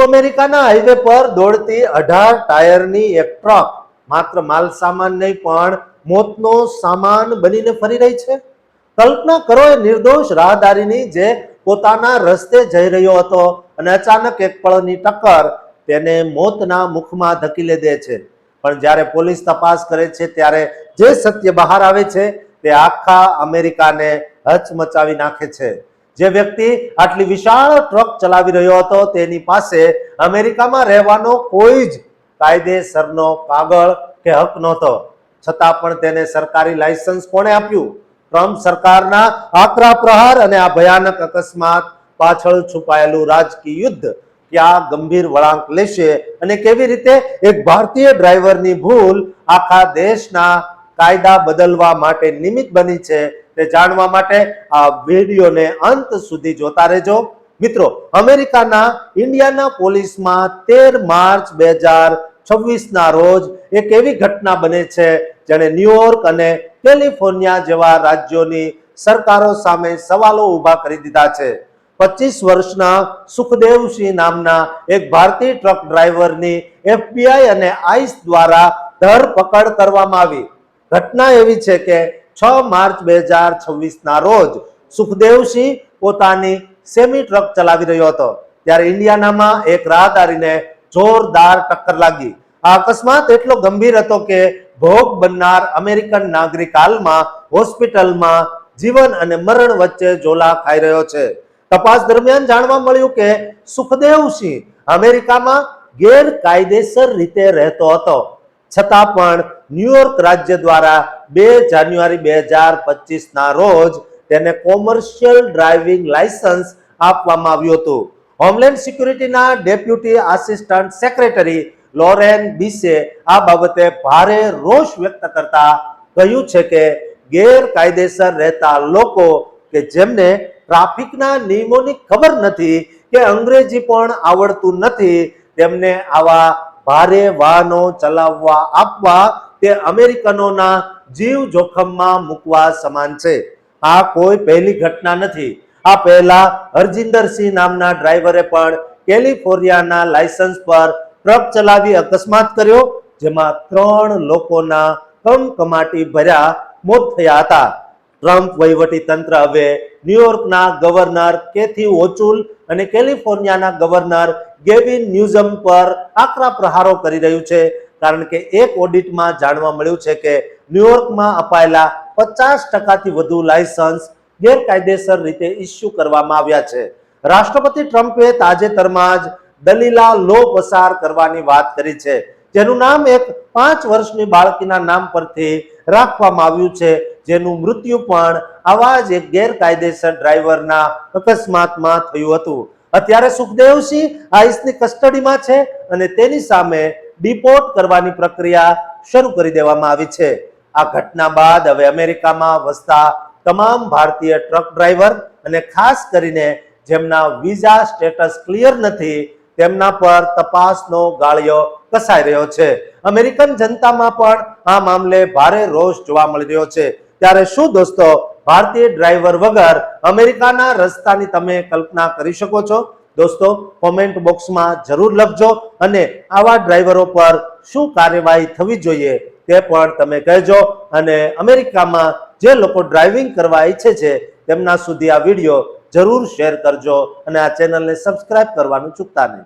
અમેરિકાના હાઈવે પર દોડતી 18 ટાયરની એક ટ્રક માત્ર માલ સામાન નહીં પણ મોતનો સામાન બનીને ફરી રહી છે. કલ્પના કરો એ નિર્દોષ રાહદારીની જે પોતાના રસ્તે જઈ રહ્યો હતો અને અચાનક એક પળની ટક્કર તેને મોતના મુખમાં ધકેલી દે છે. પણ જ્યારે પોલીસ તપાસ કરે છે ત્યારે જે સત્ય બહાર આવે છે તે આખા અમેરિકાને હચમચાવી નાખે છે. જે વ્યક્તિ આટલી વિશાળ ટ્રક ચલાવી રહ્યો હતો તેની પાસે અમેરિકામાં રહેવાનો કોઈ જ કાયદેસરનો કાગળ કે હક નહોતો. છતાં પણ તેને સરકારી લાયસન્સ કોણે આપ્યું? ટ્રમ્પ સરકારના આકરા પ્રહાર અને આ ભયાનક અકસ્માત પાછળ છુપાયેલું રાજકીય યુદ્ધ ક્યાં ગંભીર વળાંક લેશે અને કેવી રીતે એક ભારતીય ડ્રાઈવરની ભૂલ આખા દેશના કાયદા બદલવા માટે નિમિત્ત બની છે તે જાણવા માટે આ વિડીયોને અંત સુધી જોતા રહેજો. મિત્રો, અમેરિકાના ઇન્ડિયાના પોલીસમાં 13 માર્ચ 2026ના રોજ એક એવી ઘટના બને છે જેણે ન્યુયોર્ક અને કેલિફોર્નિયા જેવા રાજ્યોની સરકારો સામે સવાલો ઊભા કરી દીધા છે. 25 વર્ષના સુખદેવસિંહ નામના એક ભારતીય ટ્રક ડ્રાઈવરની FBI અને આઈસ દ્વારા ધરપકડ કરવામાં આવી. ઘટના એવી છે કે 6 માર્ચ 2026ના રોજ સુખદેવસિંહ પોતાની સેમી ટ્રક ચલાવી રહ્યો હતો ત્યારે ઇન્ડિયાનામાં એક રાહદારીને જોરદાર ટક્કર લાગી. આ અકસ્માત એટલો ગંભીર હતો કે ભોગ બનનાર અમેરિકન નાગરિક હાલમાં હોસ્પિટલમાં જીવન અને મરણ વચ્ચે ઝોલા ખાઈ રહ્યો છે. તપાસ દરમિયાન જાણવા મળ્યું કે સુખદેવસિંહ અમેરિકામાં ગેરકાયદેસર રીતે રહેતો હતો, છતાં પણ ન્યુયોર્ક રાજ્ય દ્વારા 2 જાન્યુઆરી 2025ના રોજ તેને કોમર્શિયલ ડ્રાઇવિંગ લાયસન્સ આપવામાં આવ્યું હતું. હોમલેન્ડ સિક્યુરિટીના ડેપ્યુટી આસિસ્ટન્ટ સેક્રેટરી લોરેન બીસે આ બાબતે ભારે રોષ વ્યક્ત કરતા કહ્યું છે કે ગેરકાયદેસર રહેતા લોકો કે જેમને ટ્રાફિકના નિયમોની ખબર નથી કે અંગ્રેજી પણ આવડતું નથી તેમને આવા ભારે વાહનો ચલાવવા આપવા તે અમેરિકનોના જીવ જોખમમાં મૂકવા સમાન છે. આ કોઈ પહેલી ઘટના નથી. આ પહેલા હરજિંદરસિંહ નામના ડ્રાઈવરે પણ કેલિફોર્નિયાના લાયસન્સ પર ટ્રક ચલાવી અકસ્માત કર્યો જેમાં 3 લોકોના કમકમાટી ભર્યા મોત થયા હતા. ટ્રમ્પ વહીવટી તંત્ર હવે ન્યુયોર્કના ગવર્નર કેથી ઓચુલ અને કેલિફોર્નિયાના ગવર્નર ગેવિન ન્યુઝમ પર આકરા પ્રહારો કરી રહ્યું છે કારણ કે એક ઓડિટમાં જાણવા મળ્યું છે કે ન્યુયોર્કમાં અપાયેલા 50%થી વધુ લાયસન્સ ગેરકાયદેસર રીતે ઇસ્યુ કરવામાં આવ્યા છે. રાષ્ટ્રપતિ ટ્રમ્પે તાજેતરમાં જ દલીલા લો પસાર કરવાની વાત કરી છે જેનું નામ એક 5 વર્ષની બાળકીના નામ પરથી રાખવામાં આવ્યું છે જેનું મૃત્યુ પણ આવા જ એક ગેરકાયદેસર ડ્રાઈવરના અકસ્માતમાં થયું હતું. અત્યારે સુખદેવસિંહ આઈસની કસ્ટડીમાં છે અને તેની સામે ડિપોર્ટ કરવાની પ્રક્રિયા શરૂ કરી દેવામાં આવી છે. આ ઘટના બાદ હવે અમેરિકામાં વસતા તમામ ભારતીય ટ્રક ડ્રાઈવર અને ખાસ કરીને જેમના વિઝા સ્ટેટસ ક્લિયર નથી તેમના પર તપાસનો ગાળિયો કસાઈ રહ્યો છે. અમેરિકન જનતામાં પણ આ મામલે ભારે રોષ જોવા મળી રહ્યો છે. ત્યારે શું દોસ્તો, ભારતીય ડ્રાઈવર વગર અમેરિકાના રસ્તાની તમે કલ્પના કરી શકો છો? દોસ્તો, કોમેન્ટ બોક્સમાં જરૂર લખજો અને આવા ડ્રાઈવરો પર શું કાર્યવાહી થવી જોઈએ તે પણ તમે કહેજો. અને અમેરિકામાં જે લોકો ડ્રાઇવિંગ કરવા ઈચ્છે છે તેમના સુધી આ વિડીયો જરૂર શેર કરજો અને આ ચેનલને સબસ્ક્રાઇબ કરવાનું ચૂકતા નહીં.